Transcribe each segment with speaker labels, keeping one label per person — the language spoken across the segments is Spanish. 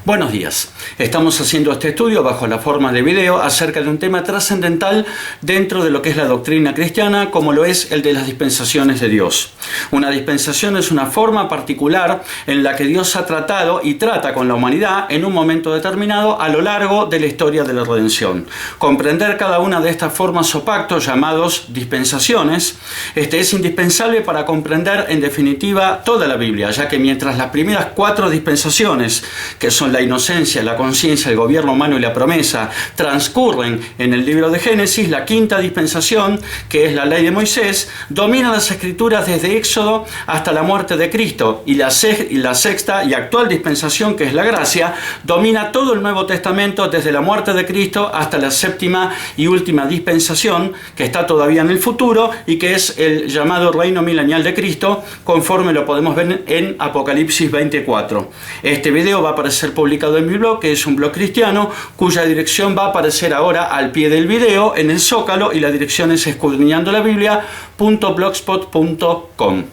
Speaker 1: Buenos días. Estamos haciendo este estudio bajo la forma de video acerca de un tema trascendental dentro de lo que es la doctrina cristiana, como lo es el de las dispensaciones de Dios. Una dispensación es una forma particular en la que Dios ha tratado y trata con la humanidad en un momento determinado a lo largo de la historia de la redención. Comprender cada una de estas formas o pactos llamados dispensaciones es indispensable para comprender en definitiva toda la Biblia, ya que mientras las primeras 4 dispensaciones, que son la inocencia, la conciencia, el gobierno humano y la promesa, transcurren en el libro de Génesis, la quinta dispensación, que es la ley de Moisés, domina las escrituras desde Éxodo hasta la muerte de Cristo, y la sexta y actual dispensación, que es la gracia, domina todo el Nuevo Testamento desde la muerte de Cristo hasta la séptima y última dispensación, que está todavía en el futuro y que es el llamado reino milenial de Cristo, conforme lo podemos ver en Apocalipsis 24. Este video va a aparecer publicado en mi blog, que es un blog cristiano, cuya dirección va a aparecer ahora al pie del video en el Zócalo, y la dirección es escudriñandolabiblia.blogspot.com.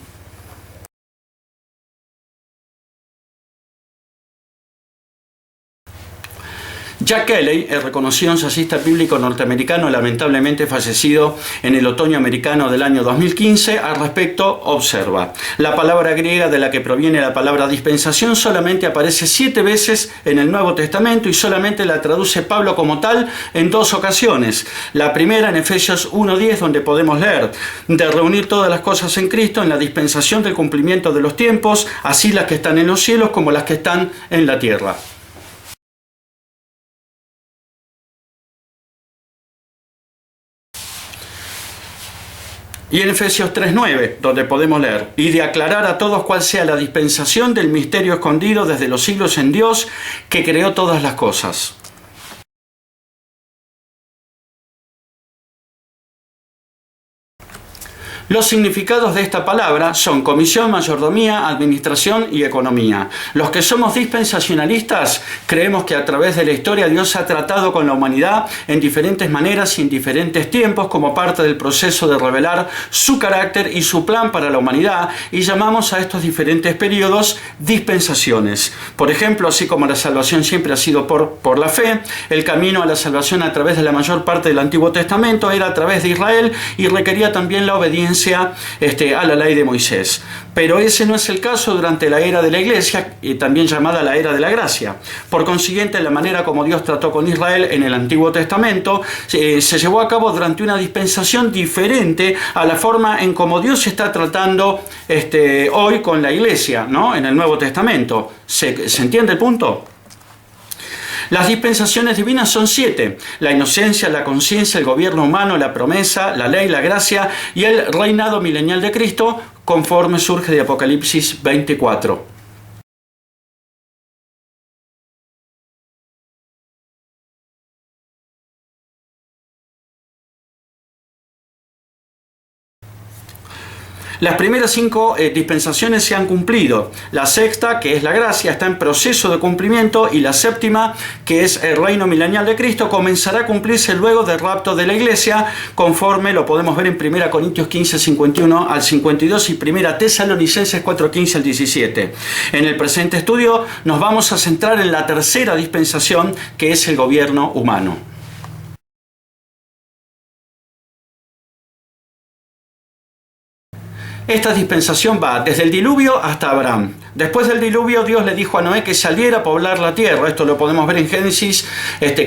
Speaker 1: Jack Kelley, el reconocido ensayista bíblico norteamericano, lamentablemente fallecido en el otoño americano del año 2015, al respecto observa: la palabra griega de la que proviene la palabra dispensación solamente aparece 7 veces en el Nuevo Testamento y solamente la traduce Pablo como tal en 2 ocasiones. La primera en Efesios 1:10, donde podemos leer: de reunir todas las cosas en Cristo en la dispensación del cumplimiento de los tiempos, así las que están en los cielos como las que están en la tierra. Y en Efesios 3:9, donde podemos leer: y de aclarar a todos cuál sea la dispensación del misterio escondido desde los siglos en Dios, que creó todas las cosas. Los significados de esta palabra son comisión, mayordomía, administración y economía. Los que somos dispensacionalistas creemos que a través de la historia Dios ha tratado con la humanidad en diferentes maneras y en diferentes tiempos como parte del proceso de revelar su carácter y su plan para la humanidad, y llamamos a estos diferentes periodos dispensaciones. Por ejemplo, así como la salvación siempre ha sido por la fe, el camino a la salvación a través de la mayor parte del Antiguo Testamento era a través de Israel y requería también la obediencia a la ley de Moisés. Pero ese no es el caso durante la era de la Iglesia, también llamada la era de la gracia. Por consiguiente, la manera como Dios trató con Israel en el Antiguo Testamento se llevó a cabo durante una dispensación diferente a la forma en como Dios está tratando hoy con la Iglesia, ¿no? En el Nuevo Testamento. ¿Se entiende el punto? Las dispensaciones divinas son 7: la inocencia, la conciencia, el gobierno humano, la promesa, la ley, la gracia y el reinado milenial de Cristo, conforme surge de Apocalipsis 24. Las primeras 5 dispensaciones se han cumplido. La sexta, que es la gracia, está en proceso de cumplimiento, y la séptima, que es el reino milenial de Cristo, comenzará a cumplirse luego del rapto de la Iglesia, conforme lo podemos ver en 1 Corintios 15, 51 al 52 y 1 Tesalonicenses 4, 15 al 17. En el presente estudio nos vamos a centrar en la tercera dispensación, que es el gobierno humano. Esta dispensación va desde el diluvio hasta Abraham. Después del diluvio, Dios le dijo a Noé que saliera a poblar la tierra. Esto lo podemos ver en Génesis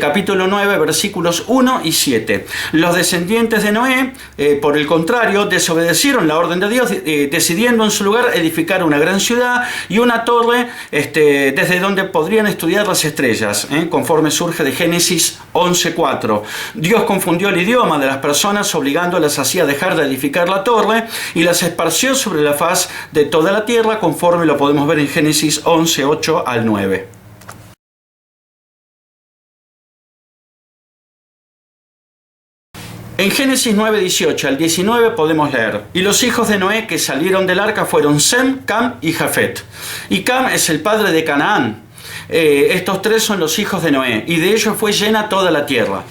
Speaker 1: capítulo 9, versículos 1 y 7. Los descendientes de Noé, por el contrario, desobedecieron la orden de Dios, decidiendo en su lugar edificar una gran ciudad y una torre desde donde podrían estudiar las estrellas, conforme surge de Génesis 11:4. Dios confundió el idioma de las personas, obligándolas así a dejar de edificar la torre, y las esparció sobre la faz de toda la tierra, conforme lo podemos ver en Génesis 11, 8 al 9. En Génesis 9, 18 al 19 podemos leer: y los hijos de Noé que salieron del arca fueron Sem, Cam y Jafet. Y Cam es el padre de Canaán. Estos 3 son los hijos de Noé, y de ellos fue llena toda la tierra.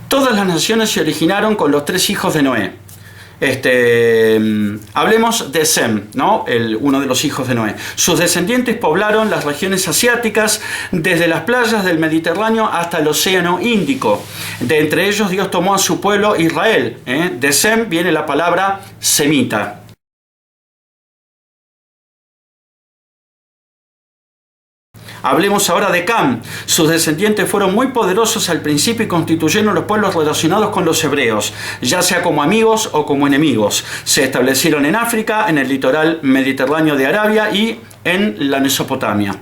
Speaker 1: Todas las naciones se originaron con los 3 hijos de Noé. Hablemos de Sem, ¿no? Uno de los hijos de Noé. Sus descendientes poblaron las regiones asiáticas desde las playas del Mediterráneo hasta el Océano Índico. De entre ellos Dios tomó a su pueblo Israel. De Sem viene la palabra semita. Hablemos ahora de Cam. Sus descendientes fueron muy poderosos al principio y constituyeron los pueblos relacionados con los hebreos, ya sea como amigos o como enemigos. Se establecieron en África, en el litoral mediterráneo de Arabia y en la Mesopotamia.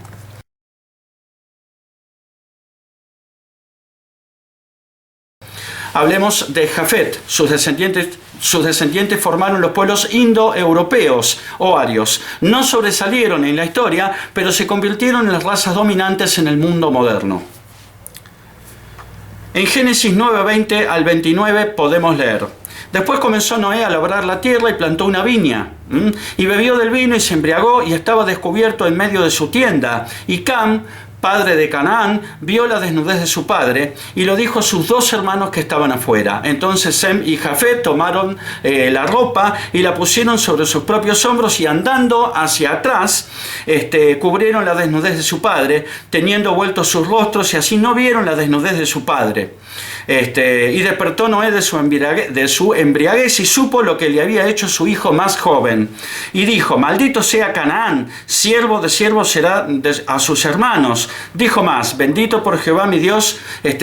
Speaker 1: Hablemos de Jafet. Sus descendientes formaron los pueblos indoeuropeos o arios. No sobresalieron en la historia, pero se convirtieron en las razas dominantes en el mundo moderno. En Génesis 9:20 al 29 podemos leer: Después comenzó Noé a labrar la tierra y plantó una viña, y bebió del vino y se embriagó y estaba descubierto en medio de su tienda. Y Cam, padre de Canaán, vio la desnudez de su padre y lo dijo a sus 2 hermanos que estaban afuera. Entonces Sem y Jafet tomaron la ropa y la pusieron sobre sus propios hombros y andando hacia atrás cubrieron la desnudez de su padre, teniendo vueltos sus rostros, y así no vieron la desnudez de su padre. Y despertó Noé de su embriaguez y supo lo que le había hecho su hijo más joven. Y dijo: Maldito sea Canaán, siervo de siervos será a sus hermanos. Dijo más: Bendito por Jehová mi Dios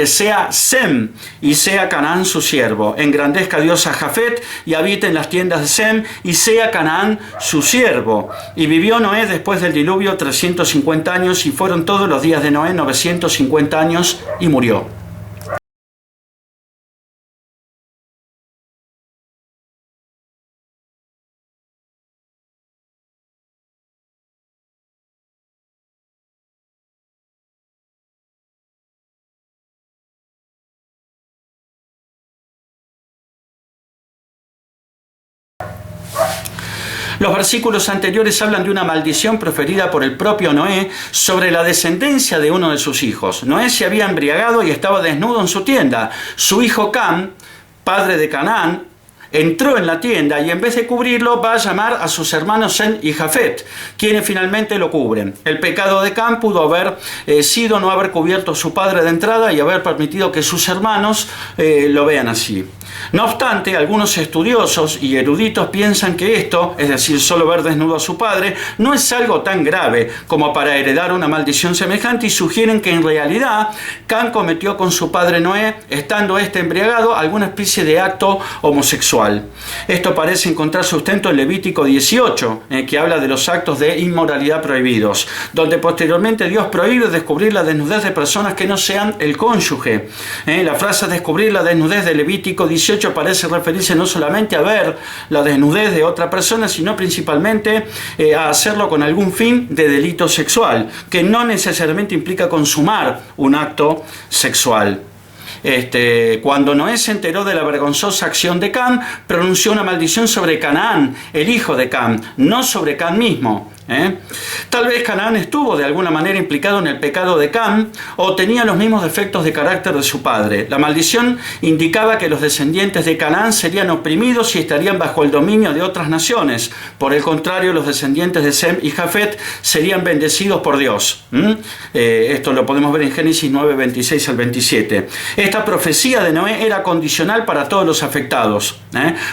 Speaker 1: sea Sem, y sea Canaán su siervo. Engrandezca Dios a Jafet, y habite en las tiendas de Sem, y sea Canaán su siervo. Y vivió Noé después del diluvio 350 años, y fueron todos los días de Noé 950 años, y murió. Los versículos anteriores hablan de una maldición proferida por el propio Noé sobre la descendencia de uno de sus hijos. Noé se había embriagado y estaba desnudo en su tienda. Su hijo Cam, padre de Canaán, entró en la tienda y en vez de cubrirlo va a llamar a sus hermanos Sem y Jafet, quienes finalmente lo cubren. El pecado de Cam pudo haber sido no haber cubierto a su padre de entrada y haber permitido que sus hermanos lo vean así. No obstante, algunos estudiosos y eruditos piensan que esto, es decir, solo ver desnudo a su padre, no es algo tan grave como para heredar una maldición semejante, y sugieren que en realidad Cam cometió con su padre Noé, estando embriagado, alguna especie de acto homosexual. Esto parece encontrar sustento en Levítico 18, que habla de los actos de inmoralidad prohibidos, donde posteriormente Dios prohíbe descubrir la desnudez de personas que no sean el cónyuge. La frase descubrir la desnudez de Levítico 18 parece referirse no solamente a ver la desnudez de otra persona, sino principalmente a hacerlo con algún fin de delito sexual, que no necesariamente implica consumar un acto sexual. Cuando Noé se enteró de la vergonzosa acción de Cam, pronunció una maldición sobre Canaán, el hijo de Cam, no sobre Cam mismo. Tal vez Canaán estuvo de alguna manera implicado en el pecado de Cam, o tenía los mismos defectos de carácter de su padre. La maldición indicaba que los descendientes de Canaán serían oprimidos y estarían bajo el dominio de otras naciones. Por el contrario, los descendientes de Sem y Jafet serían bendecidos por Dios. Esto lo podemos ver en Génesis 9, 26 al 27. Esta profecía de Noé era condicional para todos los afectados.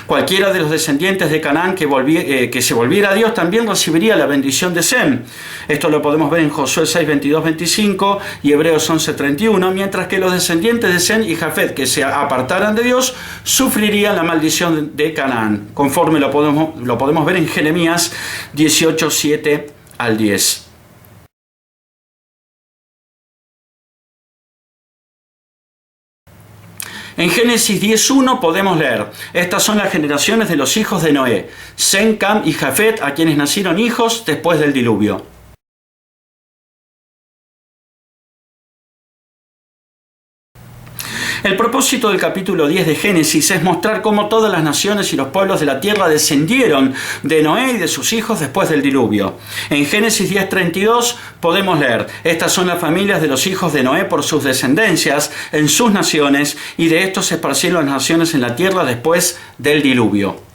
Speaker 1: Cualquiera de los descendientes de Canaán que se volviera a Dios también recibiría la bendición de Sem. Esto lo podemos ver en Josué 6, 22, 25 y Hebreos 11, 31, mientras que los descendientes de Sem y Jafet que se apartaran de Dios sufrirían la maldición de Canaán, conforme lo podemos ver en Jeremías 18, 7 al 10. En Génesis 10.1 podemos leer: estas son las generaciones de los hijos de Noé, Sem, Cam y Jafet, a quienes nacieron hijos después del diluvio. El propósito del capítulo 10 de Génesis es mostrar cómo todas las naciones y los pueblos de la tierra descendieron de Noé y de sus hijos después del diluvio. En Génesis 10:32 podemos leer: estas son las familias de los hijos de Noé por sus descendencias en sus naciones, y de estos se esparcieron las naciones en la tierra después del diluvio.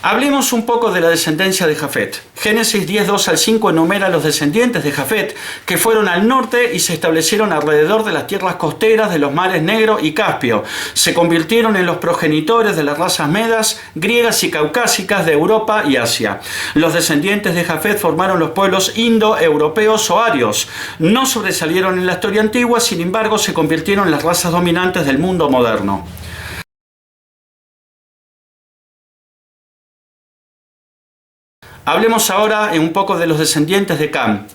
Speaker 1: Hablemos un poco de la descendencia de Jafet. Génesis 10:2 al 5 enumera a los descendientes de Jafet que fueron al norte y se establecieron alrededor de las tierras costeras de los mares Negro y Caspio. Se convirtieron en los progenitores de las razas medas, griegas y caucásicas de Europa y Asia. Los descendientes de Jafet formaron los pueblos indoeuropeos o arios. No sobresalieron en la historia antigua, sin embargo se convirtieron en las razas dominantes del mundo moderno. Hablemos ahora un poco de los descendientes de Cam.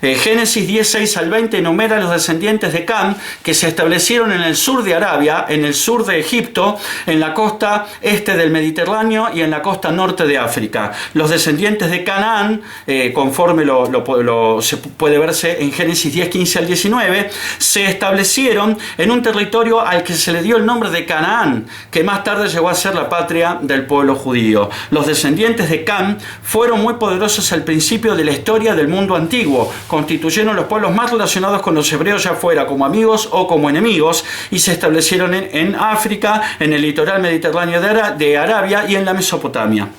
Speaker 1: Génesis 10:6 al 20 enumera a los descendientes de Cam que se establecieron en el sur de Arabia, en el sur de Egipto, en la costa este del Mediterráneo y en la costa norte de África. Los descendientes de Canaán, conforme se puede verse en Génesis 10:15 al 19, se establecieron en un territorio al que se le dio el nombre de Canaán, que más tarde llegó a ser la patria del pueblo judío. Los descendientes de Cam fueron muy poderosos al principio de la historia del mundo antiguo. Constituyeron los pueblos más relacionados con los hebreos, ya fuera como amigos o como enemigos, y se establecieron en África, en el litoral mediterráneo de Arabia y en la Mesopotamia.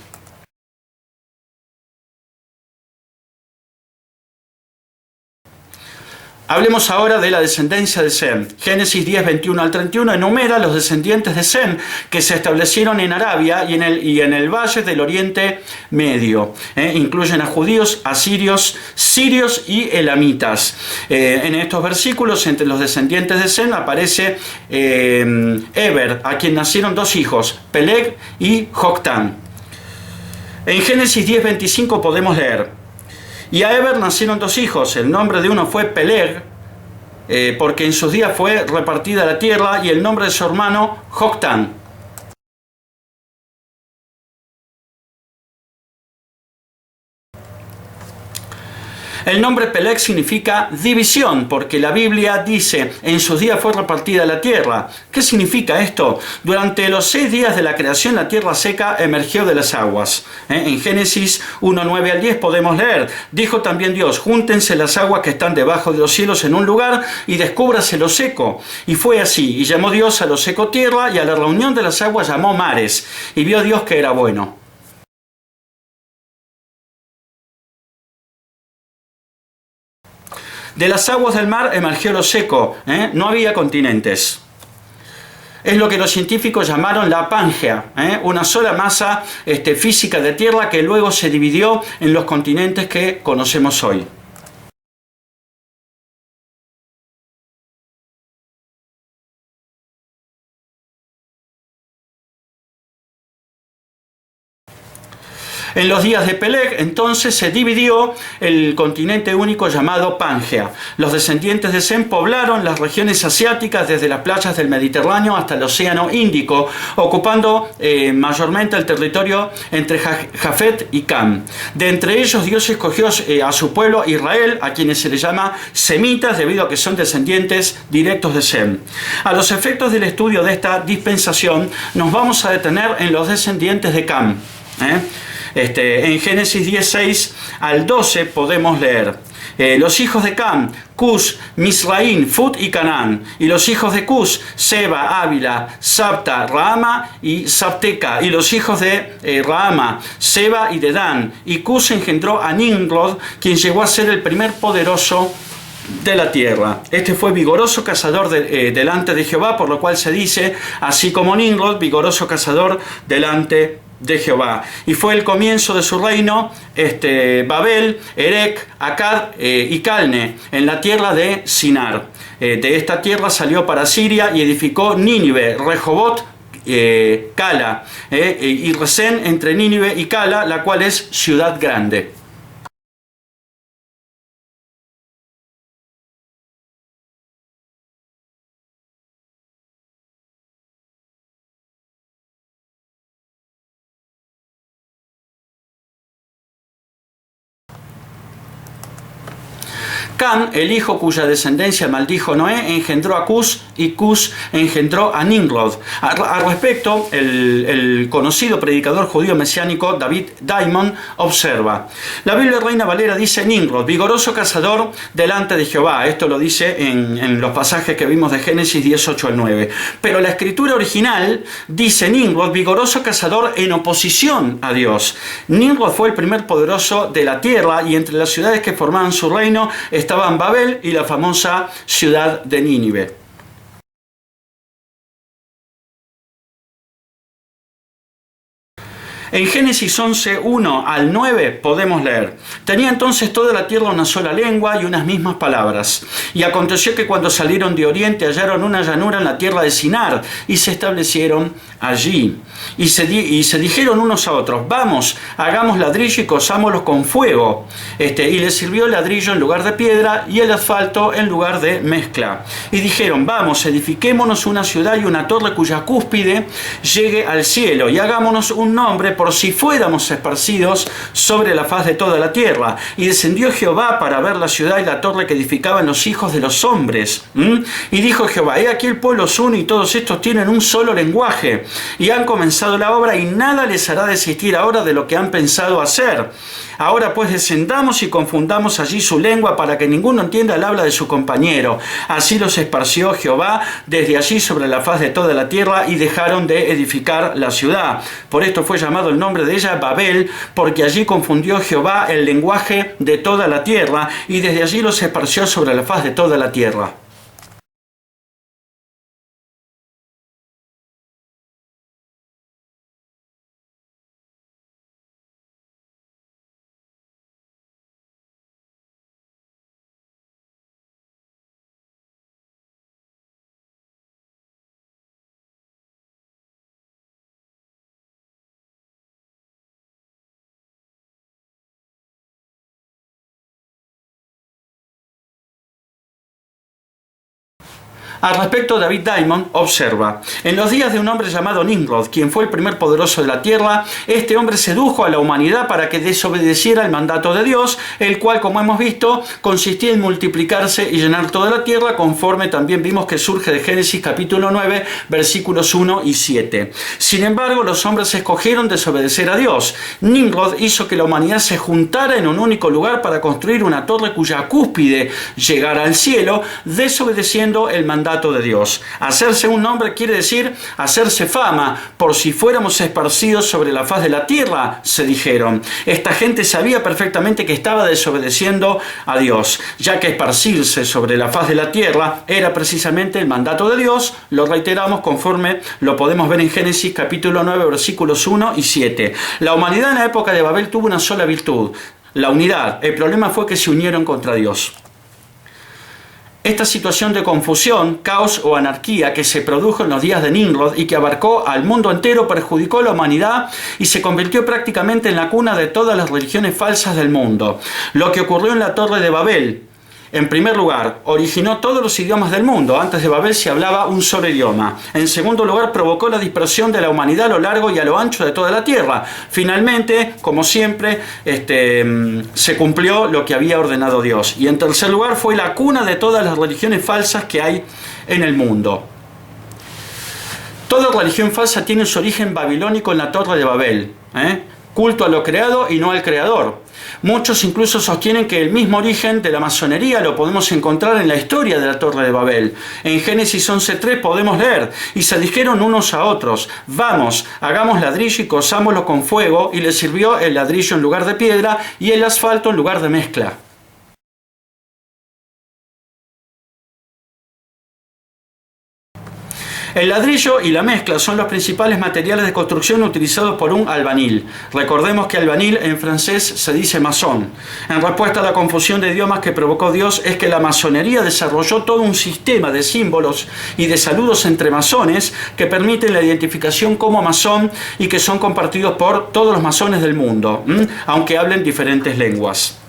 Speaker 1: Hablemos ahora de la descendencia de Sem. Génesis 10:21 al 31 enumera los descendientes de Sem que se establecieron en Arabia y en el valle del Oriente Medio. Incluyen a judíos, asirios, sirios y elamitas. En estos versículos, entre los descendientes de Sem, aparece Eber, a quien nacieron dos hijos, Peleg y Joctán. En Génesis 10:25 podemos leer: y a Eber nacieron dos hijos. El nombre de uno fue Peleg, porque en sus días fue repartida la tierra, y el nombre de su hermano Joctán. El nombre Peleg significa división, porque la Biblia dice: en sus días fue repartida la tierra. ¿Qué significa esto? Durante los 6 días de la creación, la tierra seca emergió de las aguas. En Génesis 1:9 al 10 podemos leer: dijo también Dios: júntense las aguas que están debajo de los cielos en un lugar y descúbrase lo seco. Y fue así, y llamó Dios a lo seco tierra, y a la reunión de las aguas llamó mares. Y vio Dios que era bueno. De las aguas del mar emergió lo seco, no había continentes. Es lo que los científicos llamaron la Pangea, una sola masa física de tierra que luego se dividió en los continentes que conocemos hoy. En los días de Peleg, entonces, se dividió el continente único llamado Pangea. Los descendientes de Sem poblaron las regiones asiáticas desde las playas del Mediterráneo hasta el Océano Índico, ocupando mayormente el territorio entre Jafet y Cam. De entre ellos, Dios escogió a su pueblo Israel, a quienes se les llama semitas debido a que son descendientes directos de Sem. A los efectos del estudio de esta dispensación, nos vamos a detener en los descendientes de Cam. En Génesis 10:6 al 12 podemos leer: los hijos de Cam, Cus, Misraín, Fut y Canaán. Y los hijos de Cus, Seba, Ávila, Sabta, Raama y Sabteca. Y los hijos de Raama, Seba y Dedán. Y Cus engendró a Nimrod, quien llegó a ser el primer poderoso de la tierra. Este fue vigoroso cazador delante de Jehová, por lo cual se dice, así como Nimrod, vigoroso cazador delante de Jehová. Y fue el comienzo de su reino, Babel, Erec, Akkad y Calne, en la tierra de Sinar. De esta tierra salió para Siria y edificó Nínive, Rehobot, Cala, y Resén entre Nínive y Cala, la cual es ciudad grande. Cam, el hijo cuya descendencia maldijo Noé, engendró a Cus, y Cus engendró a Nimrod. Al respecto, el conocido predicador judío mesiánico David Diamond observa: la Biblia Reina Valera dice Nimrod, vigoroso cazador delante de Jehová. Esto lo dice en los pasajes que vimos de Génesis 10, 8 al 9. Pero la escritura original dice Nimrod, vigoroso cazador en oposición a Dios. Nimrod fue el primer poderoso de la tierra, y entre las ciudades que formaban su reino estaban Babel y la famosa ciudad de Nínive. En Génesis 11, 1 al 9 podemos leer: tenía entonces toda la tierra una sola lengua y unas mismas palabras. Y aconteció que cuando salieron de oriente hallaron una llanura en la tierra de Sinar y se establecieron allí. Y se dijeron unos a otros: vamos, hagamos ladrillo y cosámoslos con fuego. Y les sirvió el ladrillo en lugar de piedra y el asfalto en lugar de mezcla. Y dijeron: vamos, edifiquémonos una ciudad y una torre cuya cúspide llegue al cielo, y hagámonos un nombre por si fuéramos esparcidos sobre la faz de toda la tierra. Y descendió Jehová para ver la ciudad y la torre que edificaban los hijos de los hombres. Y dijo Jehová: he aquí el pueblo es uno y todos estos tienen un solo lenguaje, y han comenzado la obra, y nada les hará desistir ahora de lo que han pensado hacer. Ahora pues descendamos y confundamos allí su lengua, para que ninguno entienda el habla de su compañero. Así los esparció Jehová desde allí sobre la faz de toda la tierra, y dejaron de edificar la ciudad. Por esto fue llamado el nombre de ella Babel, porque allí confundió Jehová el lenguaje de toda la tierra, y desde allí los esparció sobre la faz de toda la tierra. Al respecto, David Diamond observa: en los días de un hombre llamado Nimrod, quien fue el primer poderoso de la tierra, este hombre sedujo a la humanidad para que desobedeciera el mandato de Dios, el cual, como hemos visto, consistía en multiplicarse y llenar toda la tierra, conforme también vimos que surge de Génesis capítulo 9, versículos 1 y 7. Sin embargo, los hombres escogieron desobedecer a Dios. Nimrod hizo que la humanidad se juntara en un único lugar para construir una torre cuya cúspide llegara al cielo, desobedeciendo el mandato de Dios. Hacerse un nombre quiere decir hacerse fama, por si fuéramos esparcidos sobre la faz de la tierra, se dijeron. Esta gente sabía perfectamente que estaba desobedeciendo a Dios, ya que esparcirse sobre la faz de la tierra era precisamente el mandato de Dios. Lo reiteramos conforme lo podemos ver en Génesis capítulo 9, versículos 1 y 7. La humanidad en la época de Babel tuvo una sola virtud: la unidad. El problema fue que se unieron contra Dios. Esta situación de confusión, caos o anarquía que se produjo en los días de Nimrod y que abarcó al mundo entero perjudicó a la humanidad y se convirtió prácticamente en la cuna de todas las religiones falsas del mundo. Lo que ocurrió en la Torre de Babel, en primer lugar, originó todos los idiomas del mundo. Antes de Babel se hablaba un solo idioma. En segundo lugar, provocó la dispersión de la humanidad a lo largo y a lo ancho de toda la tierra. Finalmente, como siempre, se cumplió lo que había ordenado Dios. Y en tercer lugar, fue la cuna de todas las religiones falsas que hay en el mundo. Toda religión falsa tiene su origen babilónico en la Torre de Babel. Culto a lo creado y no al creador. Muchos incluso sostienen que el mismo origen de la masonería lo podemos encontrar en la historia de la Torre de Babel. En Génesis 11.3 podemos leer: y se dijeron unos a otros: vamos, hagamos ladrillo y cosámoslo con fuego, y les sirvió el ladrillo en lugar de piedra y el asfalto en lugar de mezcla. El ladrillo y la mezcla son los principales materiales de construcción utilizados por un albañil. Recordemos que albañil en francés se dice masón. En respuesta a la confusión de idiomas que provocó Dios, es que la masonería desarrolló todo un sistema de símbolos y de saludos entre masones que permiten la identificación como masón y que son compartidos por todos los masones del mundo, aunque hablen diferentes lenguas.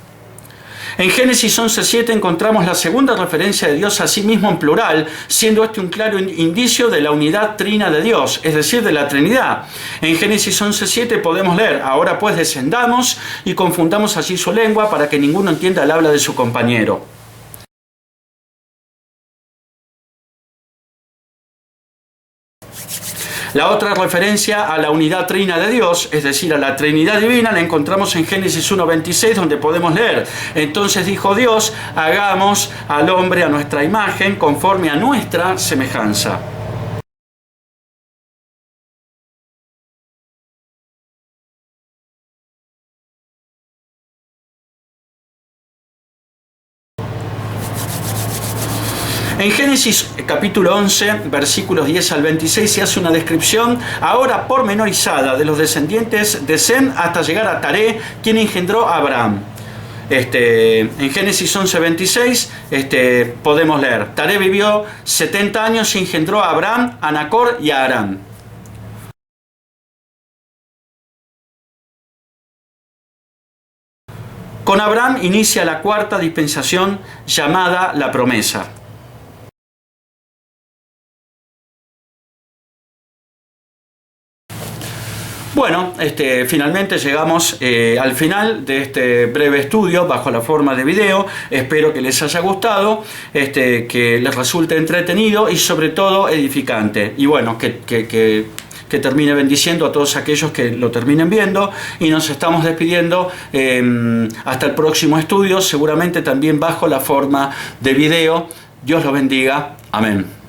Speaker 1: En Génesis 11.7 encontramos la segunda referencia de Dios a sí mismo en plural, siendo este un claro indicio de la unidad trina de Dios, es decir, de la Trinidad. En Génesis 11.7 podemos leer: ahora pues descendamos y confundamos allí su lengua, para que ninguno entienda el habla de su compañero. La otra referencia a la unidad trina de Dios, es decir, a la Trinidad divina, la encontramos en Génesis 1:26, donde podemos leer: entonces dijo Dios, hagamos al hombre a nuestra imagen, conforme a nuestra semejanza. En Génesis capítulo 11, versículos 10 al 26, se hace una descripción ahora pormenorizada de los descendientes de Sem hasta llegar a Taré, quien engendró a Abraham. En Génesis 11, 26 podemos leer: Taré vivió 70 años y engendró a Abraham, a Nacor y a Harán. Con Abraham inicia la cuarta dispensación llamada la promesa. Bueno, finalmente llegamos al final de este breve estudio bajo la forma de video. Espero que les haya gustado, que les resulte entretenido y sobre todo edificante. Y bueno, que termine bendiciendo a todos aquellos que lo terminen viendo, y nos estamos despidiendo hasta el próximo estudio, seguramente también bajo la forma de video. Dios los bendiga. Amén.